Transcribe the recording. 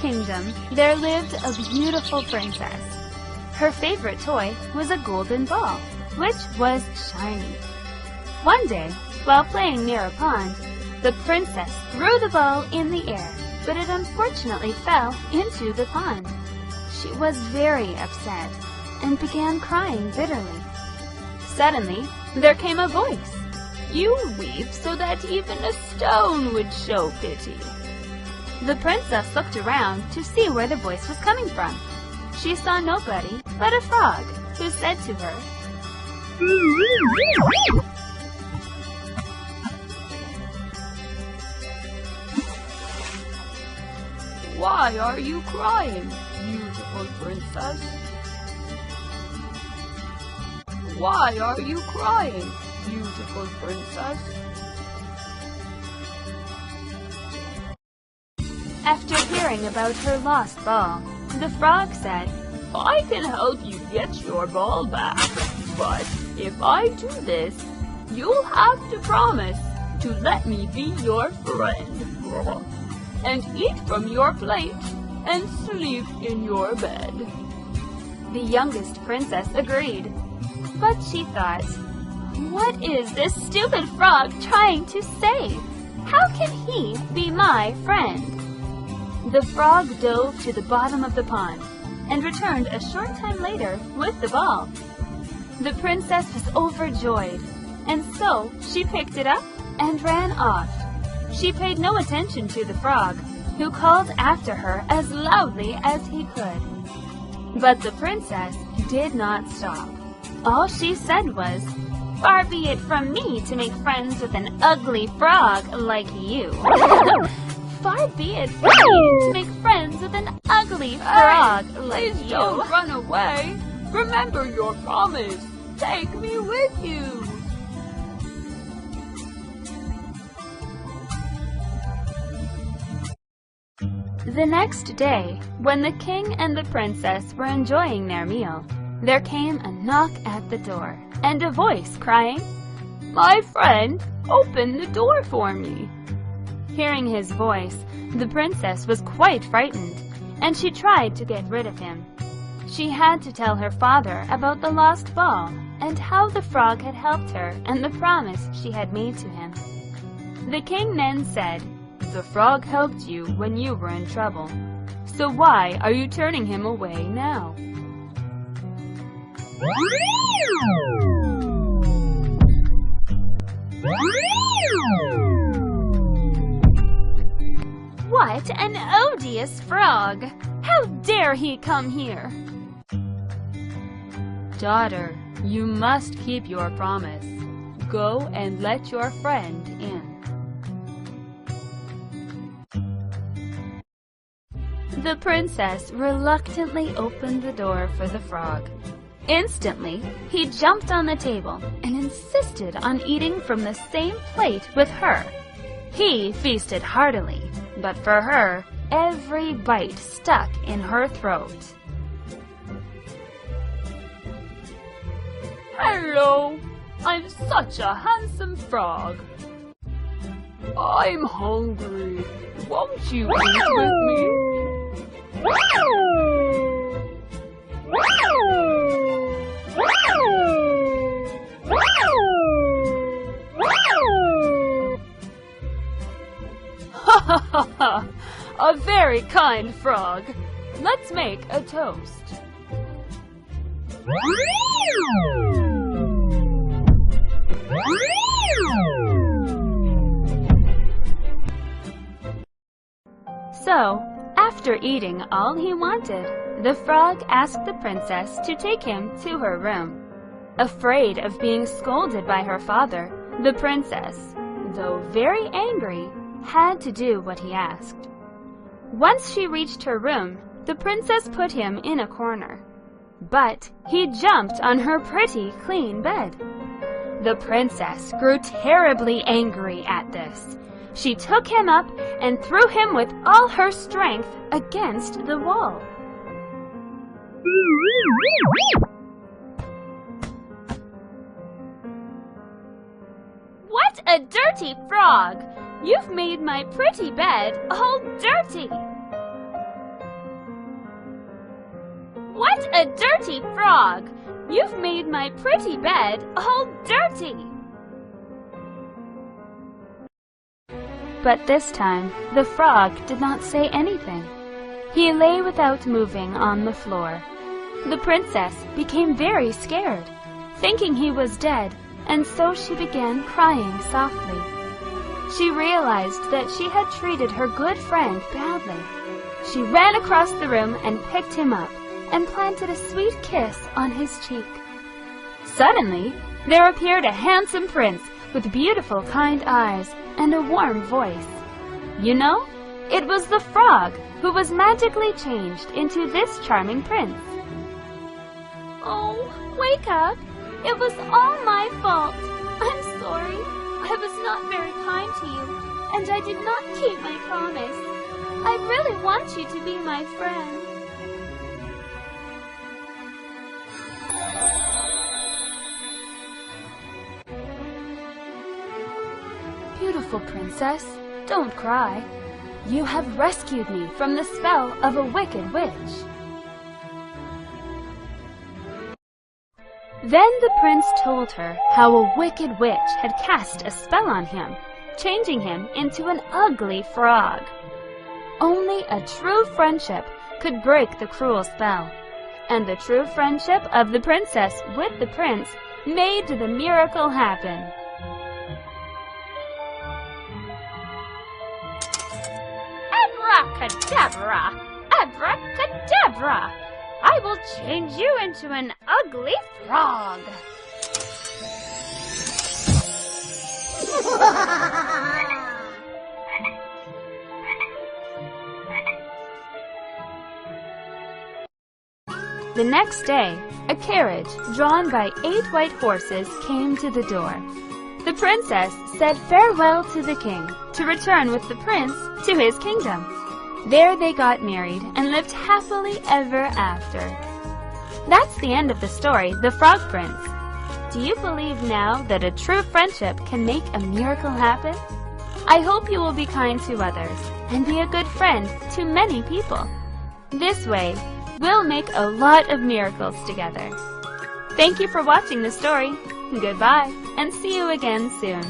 kingdom, there lived a beautiful princess. Her favorite toy was a golden ball, which was shiny. One day, while playing near a pond, the princess threw the ball in the air, but it unfortunately fell into the pond. She was very upset and began crying bitterly. Suddenly, there came a voice. "You weep so that even a stone would show pity." The princess looked around to see where the voice was coming from. She saw nobody but a frog, who said to her, "Why are you crying, beautiful princess? Why are you crying, beautiful princess?" After hearing about her lost ball, the frog said, "I can help you get your ball back, but if I do this, you'll have to promise to let me be your friend, and eat from your plate, and sleep in your bed." The youngest princess agreed, but she thought, "What is this stupid frog trying to say? How can he be my friend?" The frog dove to the bottom of the pond and returned a short time later with the ball. The princess was overjoyed, and so she picked it up and ran off. She paid no attention to the frog, who called after her as loudly as he could. But the princess did not stop. All she said was, "Far be it from me to make friends with an ugly frog like you." Far be it from me to make friends with an ugly frog like you. Don't run away. Remember your promise. Take me with you. The next day, when the king and the princess were enjoying their meal, there came a knock at the door, and a voice crying, "My friend, open the door for me." Hearing his voice, the princess was quite frightened, and she tried to get rid of him. She had to tell her father about the lost ball, and how the frog had helped her, and the promise she had made to him. The king then said, "The frog helped you when you were in trouble, so why are you turning him away now?" What an odious frog! How dare he come here? Daughter, you must keep your promise. Go and let your friend in. The princess reluctantly opened the door for the frog. Instantly, he jumped on the table and insisted on eating from the same plate with her. He feasted heartily, but for her, every bite stuck in her throat. Hello, I'm such a handsome frog. I'm hungry. Won't you eat with me? Ha ha ha ha! A very kind frog. Let's make a toast. So, after eating all he wanted, the frog asked the princess to take him to her room. Afraid of being scolded by her father, the princess, though very angry, had to do what he asked. Once she reached her room, the princess put him in a corner. But he jumped on her pretty, clean bed. The princess grew terribly angry at this. She took him up and threw him with all her strength against the wall. What a dirty frog! You've made my pretty bed all dirty! a dirty frog! You've made my pretty bed all dirty! But this time, the frog did not say anything. He lay without moving on the floor. The princess became very scared, thinking he was dead, and so she began crying softly. She realized that she had treated her good friend badly. She ran across the room and picked him up, and planted a sweet kiss on his cheek. Suddenly, there appeared a handsome prince with beautiful, kind eyes and a warm voice. You know, it was the frog who was magically changed into this charming prince. Oh, wake up! It was all my fault. I'm sorry. I was not very kind to you, and I did not keep my promise. I really want you to be my friend. Beautiful princess, don't cry. You have rescued me from the spell of a wicked witch. Then the prince told her how a wicked witch had cast a spell on him, changing him into an ugly frog. Only a true friendship could break the cruel spell, and the true friendship of the princess with the prince made the miracle happen. Abracadabra! Abracadabra! I will change you into an ugly frog. The next day, a carriage drawn by 8 white horses came to the door. The princess said farewell to the king to return with the prince to his kingdom. There they got married and lived happily ever after. That's the end of the story, The Frog Prince. Do you believe now that a true friendship can make a miracle happen? I hope you will be kind to others and be a good friend to many people. This way, we'll make a lot of miracles together. Thank you for watching the story. Goodbye, and see you again soon.